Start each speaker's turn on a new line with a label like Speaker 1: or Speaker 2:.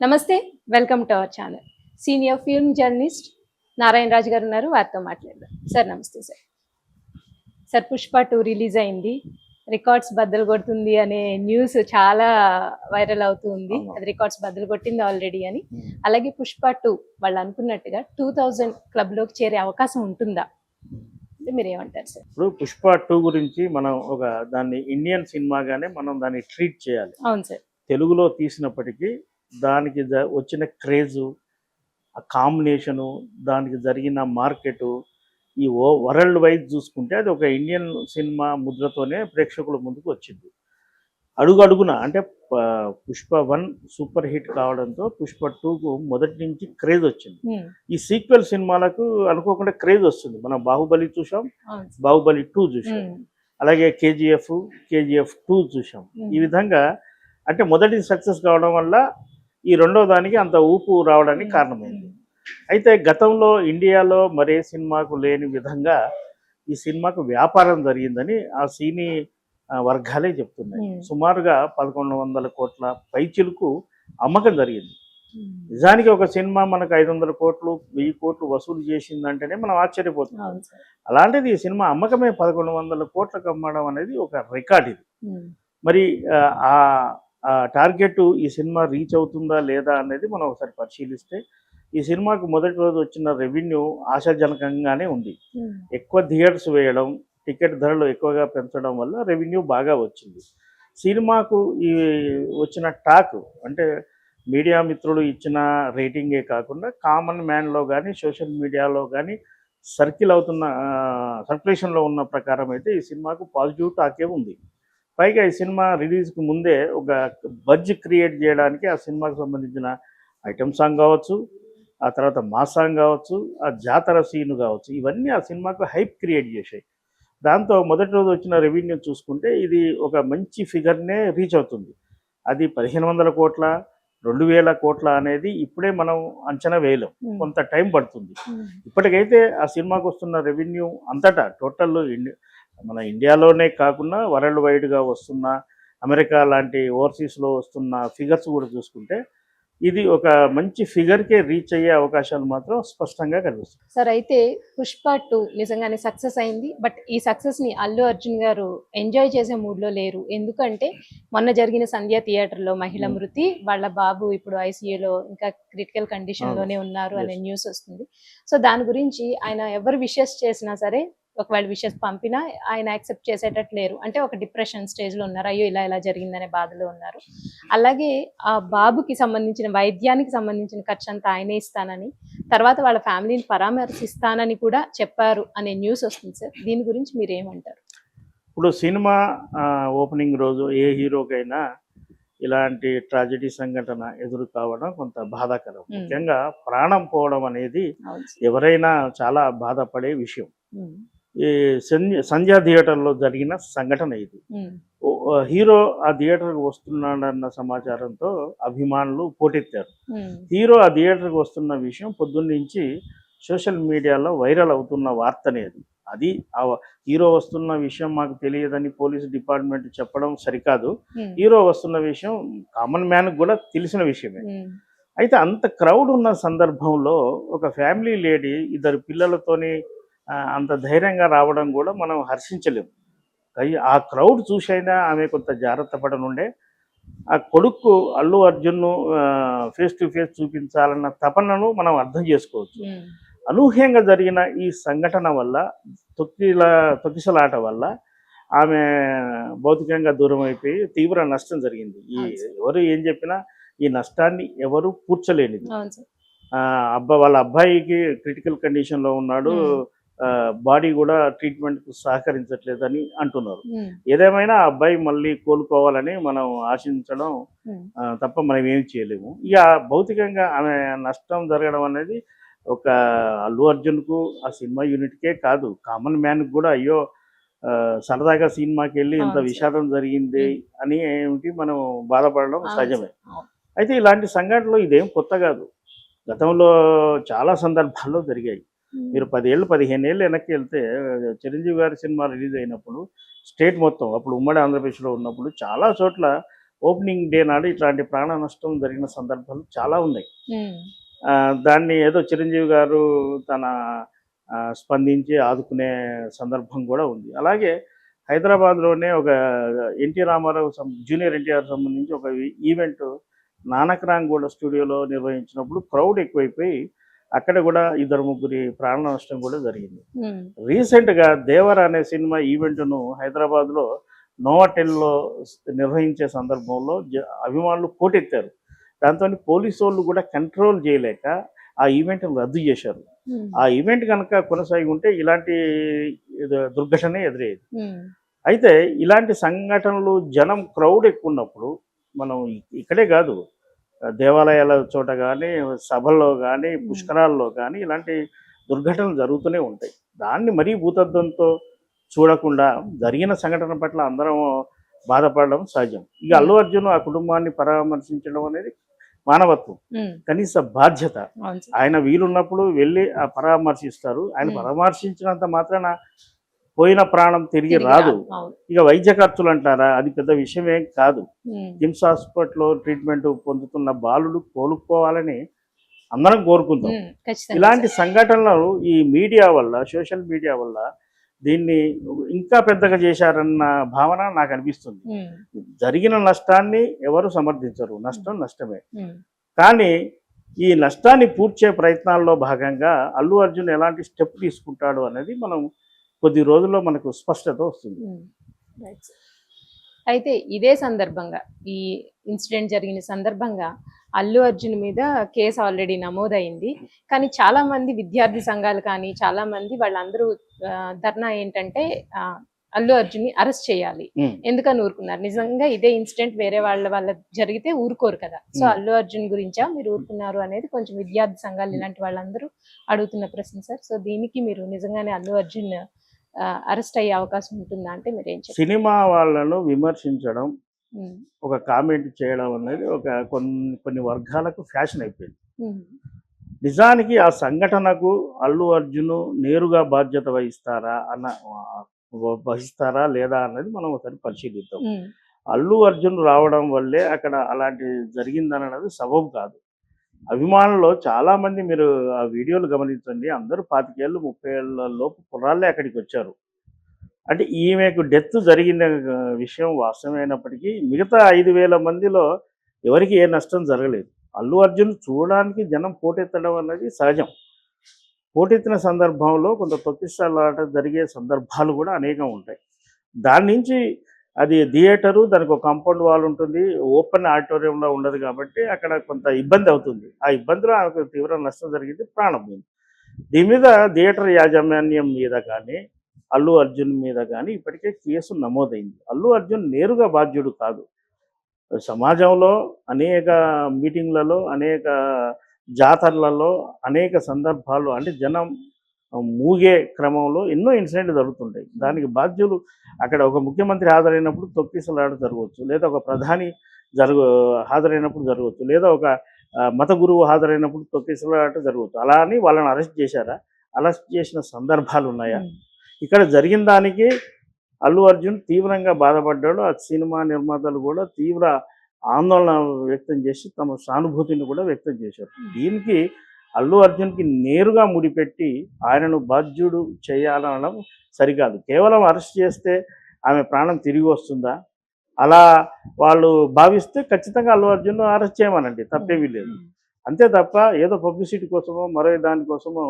Speaker 1: నమస్తే. Welcome to our channel. Senior film journalist Narayana Raju garu ఉన్నారు. వారితో మాట్లాడదాం. సార్ నమస్తే సార్. సార్ 'పుష్ప 2' రిలీజ్ అయింది. రికార్డ్స్ బద్దలు కొడుతుంది అనే న్యూస్ చాలా వైరల్ అవుతూ ఉంది.
Speaker 2: అవును.
Speaker 1: అది రికార్డ్స్ బద్దలు కొట్టింది ఆల్రెడీ అని.
Speaker 2: ఉమ్.
Speaker 1: అలాగే 'పుష్ప 2' వాళ్ళు అనుకున్నట్టుగా 2000 క్లబ్‌లోకి చేరే అవకాశం ఉంటుందా? అంటే మీరేమంటారు సార్?
Speaker 2: ఇప్పుడు 'పుష్ప 2' గురించి మనం దాన్ని ఇండియన్ సినిమాగానే మనం దాన్ని ట్రీట్ చేయాలి.
Speaker 1: అవును సార్.
Speaker 2: తెలుగులో తీసినప్పటికీ దానికి వచ్చిన క్రేజు, ఆ కాంబినేషను, దానికి జరిగిన మార్కెటు, ఈ వరల్డ్ వైజ్ చూసుకుంటే అది ఒక ఇండియన్ సినిమా ముద్రతోనే ప్రేక్షకుల ముందుకు వచ్చింది. అడుగడుగున అంటే 'పుష్ప 1' సూపర్ హిట్ కావడంతో 'పుష్ప 2'కు మొదటి నుంచి క్రేజ్ వచ్చింది.
Speaker 1: హ్మ్.
Speaker 2: ఈ సీక్వెల్ సినిమాలకు అనుకోకుండా క్రేజ్ వస్తుంది. మనం 'బాహుబలి' చూసాం,
Speaker 1: అవును సార్.
Speaker 2: 'బాహుబలి 2' చూసాం,
Speaker 1: హ్మ్.
Speaker 2: అలాగే 'కేజీఎఫ్ 2' చూసాం. ఈ విధంగా అంటే మొదటి సక్సెస్ కావడం వల్ల ఈ రెండో దానికి అంత ఊపు రావడానికి కారణమైంది. అయితే గతంలో ఇండియాలో మరే సినిమాకు లేని విధంగా ఈ సినిమాకు వ్యాపారం జరిగిందని ఆ సినీ వర్గాలే చెప్తున్నాయి. సుమారుగా 1100 కోట్ల పైచిలుకు అమ్మకం జరిగింది. నిజానికి ఒక సినిమా మనకు 500 కోట్లు 1000 కోట్లు వసూలు చేసిందంటేనే మనం ఆశ్చర్యపోతున్నాం.
Speaker 1: అవును సార్.
Speaker 2: అలాంటిది ఈ సినిమా అమ్మకమే 1100 కోట్లకు అమ్మడం అనేది ఒక రికార్డ్ ఇది.
Speaker 1: హ్మ్.
Speaker 2: మరి ఆ ఆ టార్గెట్ ఈ సినిమా రీచ్ అవుతుందా లేదా అనేది మనం ఒకసారి పరిశీలిస్తే ఈ సినిమాకు మొదటి రోజు వచ్చిన రెవెన్యూ ఆశాజనకంగానే ఉంది.
Speaker 1: హ్మ్.
Speaker 2: ఎక్కువ థియేటర్స్ వేయడం, టికెట్ ధరలు ఎక్కువగా పెంచడం వల్ల రెవెన్యూ బాగా వచ్చింది. సినిమాకు ఈ వచ్చిన టాక్ అంటే మీడియా మిత్రులు ఇచ్చిన రేటింగే కాకుండా కామన్ మ్యాన్లో కానీ సోషల్ మీడియాలో కానీ సర్క్యులేషన్లో ఉన్న ప్రకారం అయితే ఈ సినిమాకు పాజిటివ్ టాకే ఉంది. పైగా ఈ సినిమా రిలీజ్కి ముందే ఒక బజ్ క్రియేట్ చేయడానికి ఆ సినిమాకు సంబంధించిన ఐటమ్ సాంగ్ కావచ్చు, ఆ తర్వాత మాస్ సాంగ్ కావచ్చు, ఆ జాతర సీన్ కావచ్చు, ఇవన్నీ ఆ సినిమాకు హైప్ క్రియేట్ చేశాయి. దాంతో మొదటి రోజు వచ్చిన రెవెన్యూ చూసుకుంటే ఇది ఒక మంచి ఫిగర్నే రీచ్ అవుతుంది. అది 1500 కోట్ల 2000 కోట్ల అనేది ఇప్పుడే మనం అంచనా వేయలేం, కొంత టైం పడుతుంది. ఇప్పటికైతే ఆ సినిమాకు వస్తున్న రెవెన్యూ అంతటా టోటల్ మన ఇండియాలోనే కాకుండా వరల్డ్ వైడ్గా వస్తున్న అమెరికా లాంటి ఓవర్సీస్లో వస్తున్న ఫిగర్స్ కూడా చూసుకుంటే ఇది ఒక మంచి ఫిగర్కే రీచ్ అయ్యే అవకాశాలు మాత్రం స్పష్టంగా కనిపిస్తుంది.
Speaker 1: సార్ అయితే 'పుష్ప 2' నిజంగానే సక్సెస్ అయింది. బట్ ఈ సక్సెస్‌ని అల్లు అర్జున్ గారు ఎంజాయ్ చేసే మూడ్‌లో లేరు. ఎందుకంటే మొన్న జరిగిన 'సంధ్య' థియేటర్‌లో మహిళ మృతి, వాళ్ళ బాబు ఇప్పుడు ఐసీయూలో ఇంకా క్రిటికల్ కండిషన్‌లోనే ఉన్నారు అనే న్యూస్ వస్తుంది. సో దాని గురించి ఆయన ఎవరు విషెస్ చేసినా సరే, ఒకవేళ విషెస్ పంపినా ఆయన యాక్సెప్ట్ చేసేటట్టు లేరు. అంటే ఒక డిప్రెషన్ స్టేజ్‌లో ఉన్నారు. అయ్యో! ఇలా జరిగిందనే బాధలో ఉన్నారు. అలాగే ఆ బాబుకి సంబంధించిన వైద్యానికి సంబంధించిన ఖర్చంతా ఆయనే ఇస్తానని, తర్వాత వాళ్ళ ఫ్యామిలీని పరామర్శిస్తానని కూడా చెప్పారు అనే న్యూస్ వస్తుంది సార్. దీని గురించి మీరేమంటారు?
Speaker 2: ఇప్పుడు సినిమా ఓపెనింగ్ రోజు ఏ హీరోకైనా ఇలాంటి ట్రాజెడీ సంఘటన ఎదురు కావడం కొంత బాధాకరం. ముఖ్యంగా ప్రాణం పోవడం అనేది ఎవరైనా చాలా బాధపడే విషయం. ఈ సంధ్యా థియేటర్లో జరిగిన సంఘటన ఇది. హీరో ఆ థియేటర్కి వస్తున్నాడన్న సమాచారంతో అభిమానులు పోటెత్తారు. హీరో ఆ థియేటర్కి వస్తున్న విషయం పొద్దున్నుంచి సోషల్ మీడియాలో వైరల్ అవుతున్న వార్తనే అది ఆ హీరో వస్తున్న విషయం మాకు తెలియదని పోలీసు డిపార్ట్మెంట్ చెప్పడం సరికాదు. హీరో వస్తున్న విషయం కామన్ మ్యాన్కి కూడా తెలిసిన విషయమే. అయితే అంత క్రౌడ్ ఉన్న సందర్భంలో ఒక ఫ్యామిలీ లేడీ 2 పిల్లలతోని అంత ధైర్యంగా రావడం కూడా మనం హర్షించలేము. ఆ క్రౌడ్ చూసైనా ఆమె కొంత జాగ్రత్త పడనుండే. ఆ కొడుకు అల్లు అర్జున్ను ఫేస్ టు ఫేస్ చూపించాలన్న తపనను మనం అర్థం చేసుకోవచ్చు. అనూహ్యంగా జరిగిన ఈ సంఘటన వల్ల తొక్కిసలాట వల్ల ఆమె భౌతికంగా దూరం అయిపోయి తీవ్ర నష్టం జరిగింది. ఎవరు ఏం చెప్పినా ఈ నష్టాన్ని ఎవరు పూడ్చలేనిది. వాళ్ళ అబ్బాయికి క్రిటికల్ కండిషన్లో ఉన్నాడు, బాడీ కూడా ట్రీట్మెంట్కు సహకరించట్లేదని అంటున్నారు. ఏదేమైనా ఆ అబ్బాయి మళ్ళీ కోలుకోవాలని మనం ఆశించడం తప్ప మనం ఏమి చేయలేము. ఇక భౌతికంగా ఆమె నష్టం జరగడం అనేది ఒక అల్లు అర్జున్కు ఆ సినిమా యూనిట్కే కాదు, కామన్ మ్యాన్కి కూడా అయ్యో సరదాగా సినిమాకి వెళ్ళి ఇంత విషాదం జరిగింది అని ఏమిటి మనం బాధపడడం సహజమే. అయితే ఇలాంటి సంఘటనలు ఇదేం కొత్త కాదు, గతంలో చాలా సందర్భాల్లో జరిగాయి. మీరు 10 ఏళ్ళు 15 ఏళ్ళు వెనక్కి వెళ్తే చిరంజీవి గారి సినిమా రిలీజ్ అయినప్పుడు స్టేట్ మొత్తం అప్పుడు ఉమ్మడి ఆంధ్రప్రదేశ్లో ఉన్నప్పుడు చాలా చోట్ల ఓపెనింగ్ డే నాడు ఇట్లాంటి ప్రాణ నష్టం జరిగిన సందర్భాలు చాలా ఉన్నాయి.
Speaker 1: ఉమ్,
Speaker 2: దాన్ని ఏదో చిరంజీవి గారు తన స్పందించి ఆదుకునే సందర్భం కూడా ఉంది. అలాగే హైదరాబాద్లోనే ఒక ఎన్టీ రామారావు జూనియర్ ఎన్టీఆర్ సంబంధించి ఒక ఈవెంట్ నానక్రాంగూడ స్టూడియోలో నిర్వహించినప్పుడు క్రౌడ్ ఎక్కువైపోయి అక్కడ కూడా 2-3 ప్రాణ నష్టం కూడా జరిగింది.
Speaker 1: ఉమ్,
Speaker 2: రీసెంట్గా దేవర అనే సినిమా ఈవెంట్ను హైదరాబాద్లో నోవాటెల్లో నిర్వహించే సందర్భంలో అభిమానులు పోటెత్తారు. దాంతో పోలీసు వాళ్ళు కూడా కంట్రోల్ చేయలేక ఆ ఈవెంట్ను రద్దు చేశారు.
Speaker 1: ఉమ్,
Speaker 2: ఆ ఈవెంట్ కనుక కొనసాగి ఉంటే ఇలాంటి దుర్ఘటనే ఎదురయ్యేది.
Speaker 1: ఉమ్,
Speaker 2: అయితే ఇలాంటి సంఘటనలు జనం క్రౌడ్ ఎక్కువ ఉన్నప్పుడు మనం ఇక్కడే కాదు, దేవాలయాల చోట కానీ, సభల్లో కానీ, పుష్కరాల్లో కానీ ఇలాంటి దుర్ఘటనలు జరుగుతూనే ఉంటాయి. దాన్ని మరీ భూతద్దంతో చూడకుండా జరిగిన సంఘటన పట్ల అందరం బాధపడడం సహజం. ఇక అల్లు అర్జున్ ఆ కుటుంబాన్ని పరామర్శించడం అనేది మానవత్వం,
Speaker 1: ఉమ్,
Speaker 2: కనీస బాధ్యత.
Speaker 1: అవును సార్.
Speaker 2: ఆయన వీలున్నప్పుడు వెళ్ళి పరామర్శిస్తారు. ఆయన పరామర్శించినంత మాత్రాన పోయిన ప్రాణం తిరిగి రాదు.
Speaker 1: అవును.
Speaker 2: ఇక వైద్య ఖర్చులు అంటారా, అది పెద్ద విషయం ఏం కాదు.
Speaker 1: ఉమ్,
Speaker 2: కిమ్స్ హాస్పిటల్లో ట్రీట్మెంట్ పొందుతున్న బాలుడు కోలుకోవాలని అందరం కోరుకుందాం.
Speaker 1: ఉమ్, ఖచ్చితంగా
Speaker 2: ఇలాంటి
Speaker 1: సార్.
Speaker 2: సంఘటనలు ఈ మీడియా వల్ల, సోషల్ మీడియా వల్ల దీన్ని ఇంకా పెద్దగా చేశారన్న భావన నాకు అనిపిస్తుంది.
Speaker 1: ఉమ్,
Speaker 2: జరిగిన నష్టాన్ని ఎవరు సమర్థించరు, నష్టం నష్టమే.
Speaker 1: ఉమ్,
Speaker 2: కానీ ఈ నష్టాన్ని పూడ్చే ప్రయత్నాల్లో భాగంగా అల్లు అర్జున్ ఎలాంటి స్టెప్ తీసుకుంటాడు అనేది మనం కొద్ది రోజుల్లో మనకు స్పష్టత వస్తుంది.
Speaker 1: ఉమ్, రైట్ సార్. అయితే ఇదే సందర్భంగా ఈ ఇన్సిడెంట్ జరిగిన సందర్భంగా అల్లు అర్జున్ మీద కేసు ఆల్రెడీ నమోదైంది. కానీ చాలా మంది విద్యార్థి సంఘాలు కానీ చాలా మంది వాళ్ళందరూ ధర్నా ఏంటంటే అల్లు అర్జున్ని అరెస్ట్ చేయాలి. ఎందుకని ఊరుకున్నారు? నిజంగా ఇదే ఇన్సిడెంట్ వేరే వాళ్ళ జరిగితే ఊరుకోరు కదా. సో అల్లు అర్జున్ గురించా మీరు ఊరుకున్నారు అనేది కొంచెం విద్యార్థి సంఘాలు ఇలాంటి వాళ్ళందరూ అడుగుతున్న ప్రశ్న సార్. సో దీనికి మీరు నిజంగానే అల్లు అర్జున్ అరెస్ట్ అయ్యే అవకాశం ఉంటుందా అంటే మీరు ఏం చెప్తారు?
Speaker 2: సినిమా వాళ్ళను విమర్శించడం,
Speaker 1: ఉమ్,
Speaker 2: ఒక కామెంట్ చేయడం అనేది ఒక కొన్ని వర్గాలకు ఫ్యాషన్ అయిపోయింది.
Speaker 1: ఉమ్,
Speaker 2: నిజానికి ఆ సంఘటనకు అల్లు అర్జున్ నేరుగా బాధ్యత వహిస్తారా లేదా అన్నది మనం ఒకసారి పరిశీలిద్దాం.
Speaker 1: ఉమ్,
Speaker 2: అల్లు అర్జున్ రావడం వల్లే అక్కడ అలాంటి జరిగిందన్నది సబబు కాదు. అభిమానులు చాలా మంది, మీరు ఆ వీడియోలు గమనించండి, అందరూ 25 ఏళ్ళు 30 ఏళ్ళ లోపు కుర్రాళ్ళే అక్కడికి వచ్చారు. అంటే ఈమెకు డెత్ జరిగిన విషయం వాస్తవమైనప్పటికీ మిగతా 5,000 మందిలో ఎవరికి ఏ నష్టం జరగలేదు. అల్లు అర్జున్ చూడడానికి జనం పోటెత్తడం అన్నది సహజం. పోటెత్తిన సందర్భంలో కొంత తొక్కిసలాట జరిగే సందర్భాలు కూడా అనేకం ఉంటాయి. దాని నుంచి అది థియేటరు, దానికి ఒక కాంపౌండ్ వాల్ ఉంటుంది, ఓపెన్ ఆడిటోరియంలో ఉండదు కాబట్టి అక్కడ కొంత ఇబ్బంది అవుతుంది. ఆ ఇబ్బందిలో ఆమెకు తీవ్ర నష్టం జరిగింది, ప్రాణం పోయింది. దీని మీద థియేటర్ యాజమాన్యం మీద కానీ అల్లు అర్జున్ మీద కానీ ఇప్పటికే కేసు నమోదైంది. అల్లు అర్జున్ నేరుగా బాధ్యుడు కాదు. సమాజంలో అనేక మీటింగ్లలో, అనేక జాతరలలో, అనేక సందర్భాలు అంటే జనం మూగే క్రమంలో ఎన్నో ఇన్సిడెంట్లు జరుగుతుంటాయి. దానికి బాధ్యులు అక్కడ ఒక ముఖ్యమంత్రి హాజరైనప్పుడు తొక్కిసలాట జరగవచ్చు, లేదా ఒక ప్రధాని హాజరైనప్పుడు జరగవచ్చు, లేదా ఒక మత గురువు హాజరైనప్పుడు తొక్కిసలాట జరగవచ్చు. అలా అని వాళ్ళని అరెస్ట్ చేశారా? అరెస్ట్ చేసిన సందర్భాలు ఉన్నాయా? ఇక్కడ జరిగిన దానికి అల్లు అర్జున్ తీవ్రంగా బాధపడ్డాడు. ఆ సినిమా నిర్మాతలు కూడా తీవ్ర ఆందోళన వ్యక్తం చేసి తమ సానుభూతిని కూడా వ్యక్తం చేశారు. దీనికి అల్లు అర్జున్కి నేరుగా ముడిపెట్టి ఆయనను బాధ్యుడు చేయాలనడం సరికాదు. కేవలం అరెస్ట్ చేస్తే ఆమె ప్రాణం తిరిగి వస్తుందా? అలా వాళ్ళు భావిస్తే ఖచ్చితంగా అల్లు అర్జున్ అరెస్ట్ చేయమనండి, తప్పేమీ లేదు. అంతే తప్ప ఏదో పబ్లిసిటీ కోసమో మరో దానికోసమో